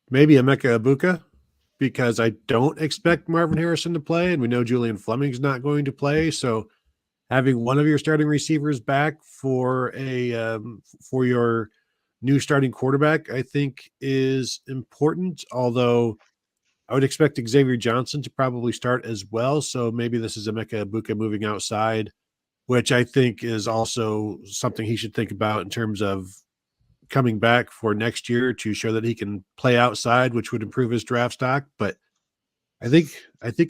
maybe Emeka Ibuka, because I don't expect Marvin Harrison to play, and we know Julian Fleming's not going to play. So having one of your starting receivers back for your new starting quarterback, I think is important. Although I would expect Xavier Johnson to probably start as well. So maybe this is Emeka Ibuka moving outside, which I think is also something he should think about in terms of coming back for next year to show that he can play outside, which would improve his draft stock. But I think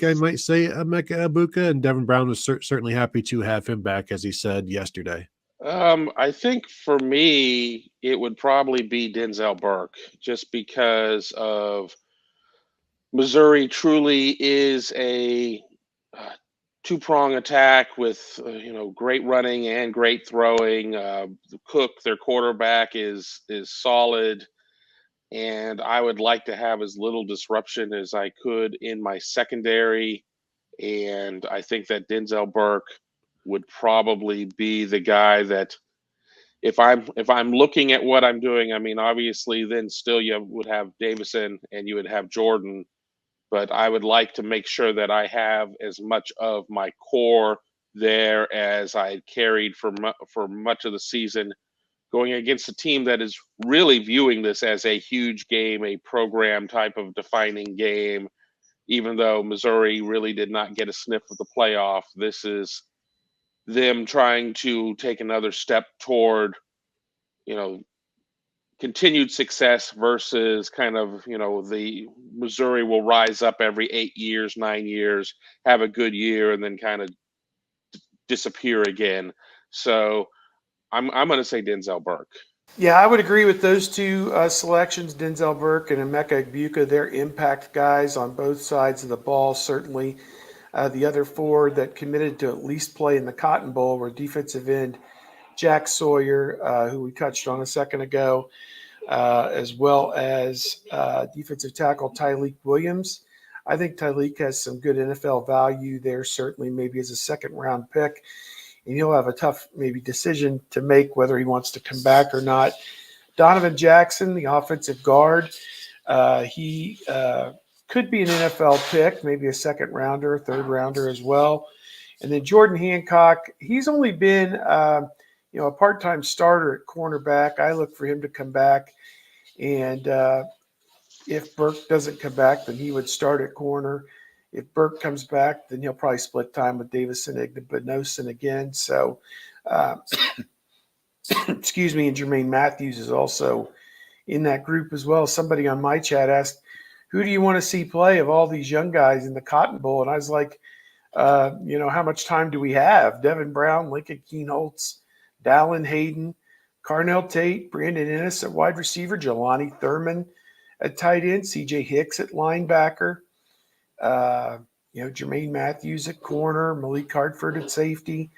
I might say Emeka Ibuka, and Devin Brown was certainly happy to have him back, as he said yesterday. I think for me, it would probably be Denzel Burke, just because of Missouri truly is a two-prong attack with great running and great throwing. Cook, their quarterback, is solid, and I would like to have as little disruption as I could in my secondary. And I think that Denzel Burke would probably be the guy that if I'm looking at what I'm doing, I mean, obviously, then still you would have Davison and you would have Jordan, but I would like to make sure that I have as much of my core there as I had carried for much of the season, going against a team that is really viewing this as a huge game, a program type of defining game. Even though Missouri really did not get a sniff of the playoff, this is them trying to take another step toward, you know, continued success versus kind of, the Missouri will rise up every 8 years, 9 years, have a good year, and then kind of disappear again. So I'm going to say Denzel Burke. Yeah, I would agree with those two selections, Denzel Burke and Emeka Egbuka. They're impact guys on both sides of the ball, certainly. The other four that committed to at least play in the Cotton Bowl were defensive end Jack Sawyer, who we touched on a second ago, as well as defensive tackle Tyleek Williams. I think Tyleek has some good NFL value there, certainly maybe as a second-round pick. And he'll have a tough maybe decision to make whether he wants to come back or not. Donovan Jackson, the offensive guard, he could be an NFL pick, maybe a second rounder, third rounder as well. And then Jordan Hancock, he's only been a part-time starter at cornerback. I look for him to come back, and if Burke doesn't come back, then he would start at corner. If Burke comes back, then he'll probably split time with Davison Igbinosun again. So, excuse me, and Jermaine Matthews is also in that group as well. Somebody on my chat asked, who do you want to see play of all these young guys in the Cotton Bowl? And I was like, how much time do we have? Devin Brown, Lincoln Keenholz, Dallin Hayden, Carnell Tate, Brandon Ennis at wide receiver, Jelani Thurman at tight end, CJ Hicks at linebacker, Jermaine Matthews at corner, Malik Hartford at safety,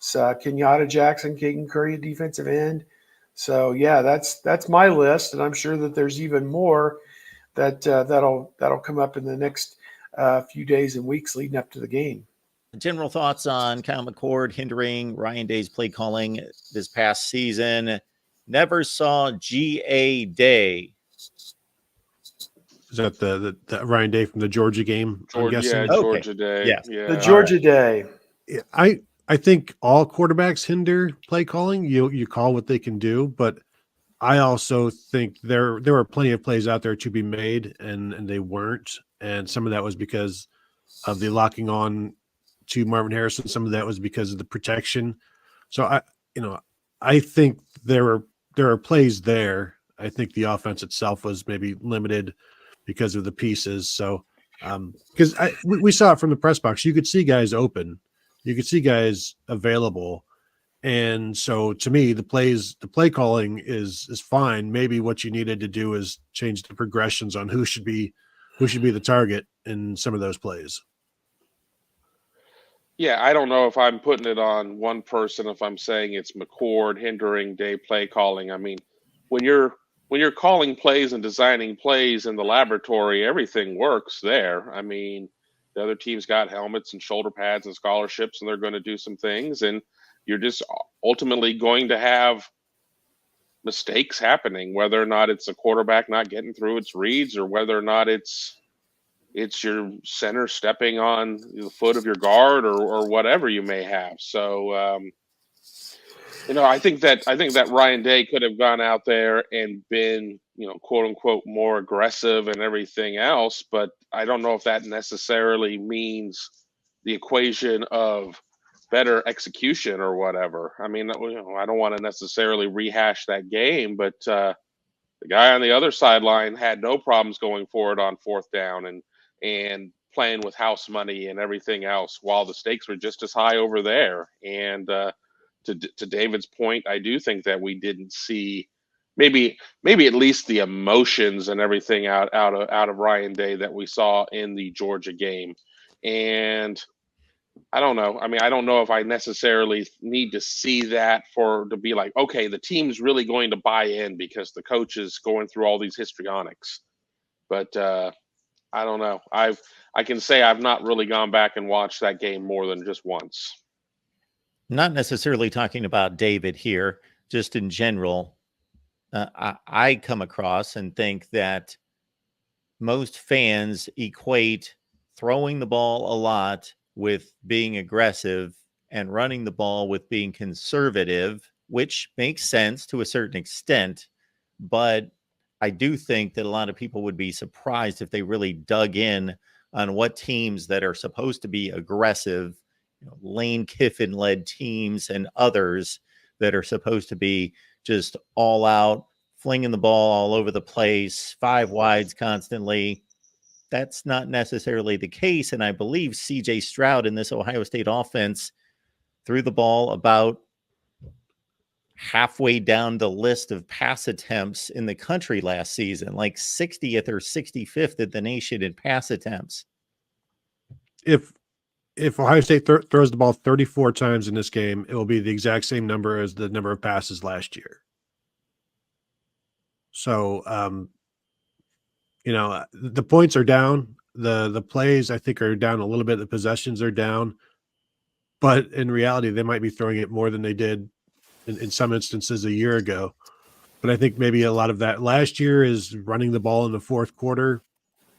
Kenyatta Jackson, Caden Curry at defensive end. So yeah, that's my list, and I'm sure that there's even more that'll come up in the next few days and weeks leading up to the game. General thoughts on Kyle McCord hindering Ryan Day's play calling this past season. Never saw G.A. Day. Is that the Ryan Day from the Georgia game? I'm guessing. Yeah, Georgia Day. Yes. Yeah. The Georgia Day. Yeah, I think all quarterbacks hinder play calling. You call what they can do, but I also think there were plenty of plays out there to be made, and they weren't. And some of that was because of the locking on to Marvin Harrison. Some of that was because of the protection. So I think there are plays there. I think the offense itself was maybe limited because of the pieces. So because we saw it from the press box, you could see guys open, you could see guys available. And so to me, the play calling is fine. Maybe what you needed to do is change the progressions on who should be the target in some of those plays. Yeah, I don't know if I'm putting it on one person, if I'm saying it's McCord hindering Day play calling. I mean, when you're calling plays and designing plays in the laboratory, everything works there. I mean, the other team's got helmets and shoulder pads and scholarships, and they're going to do some things, and you're just ultimately going to have mistakes happening, whether or not it's a quarterback not getting through its reads, or whether or not it's your center stepping on the foot of your guard, or whatever you may have. So I think that Ryan Day could have gone out there and been, quote unquote, more aggressive and everything else, but I don't know if that necessarily means the equation of better execution or whatever. I mean, I don't want to necessarily rehash that game, but the guy on the other sideline had no problems going forward on fourth down and playing with house money and everything else, while the stakes were just as high over there. And to David's point, I do think that we didn't see maybe at least the emotions and everything out of Ryan Day that we saw in the Georgia game. And I don't know. I mean, I don't know if I necessarily need to see that to be like, okay, the team's really going to buy in because the coach is going through all these histrionics. But I don't know. I can say I've not really gone back and watched that game more than just once. Not necessarily talking about David here, just in general. I come across and think that most fans equate throwing the ball a lot with being aggressive and running the ball with being conservative, which makes sense to a certain extent. But I do think that a lot of people would be surprised if they really dug in on what teams that are supposed to be aggressive, Lane Kiffin-led teams and others that are supposed to be just all out, flinging the ball all over the place, 5 wides constantly. That's not necessarily the case. And I believe CJ Stroud in this Ohio State offense threw the ball about halfway down the list of pass attempts in the country last season, like 60th or 65th in the nation in pass attempts. If Ohio State throws the ball 34 times in this game, it will be the exact same number as the number of passes last year. So, the points are down. The plays, I think, are down a little bit. The possessions are down. But in reality, they might be throwing it more than they did in some instances a year ago. But I think maybe a lot of that last year is running the ball in the fourth quarter,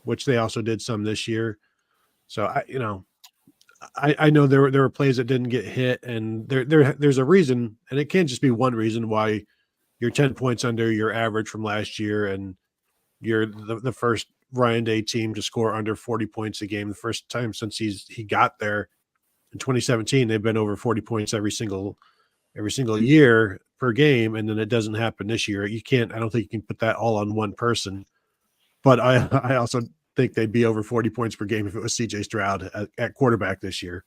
which they also did some this year. So, I know there were plays that didn't get hit, and there's a reason, and it can't just be one reason why you're 10 points under your average from last year, and you're the first Ryan Day team to score under 40 points a game. The first time since he got there in 2017, they've been over 40 points every single year per game, and then it doesn't happen this year. I don't think you can put that all on one person, but I also think they'd be over 40 points per game if it was CJ Stroud at quarterback this year.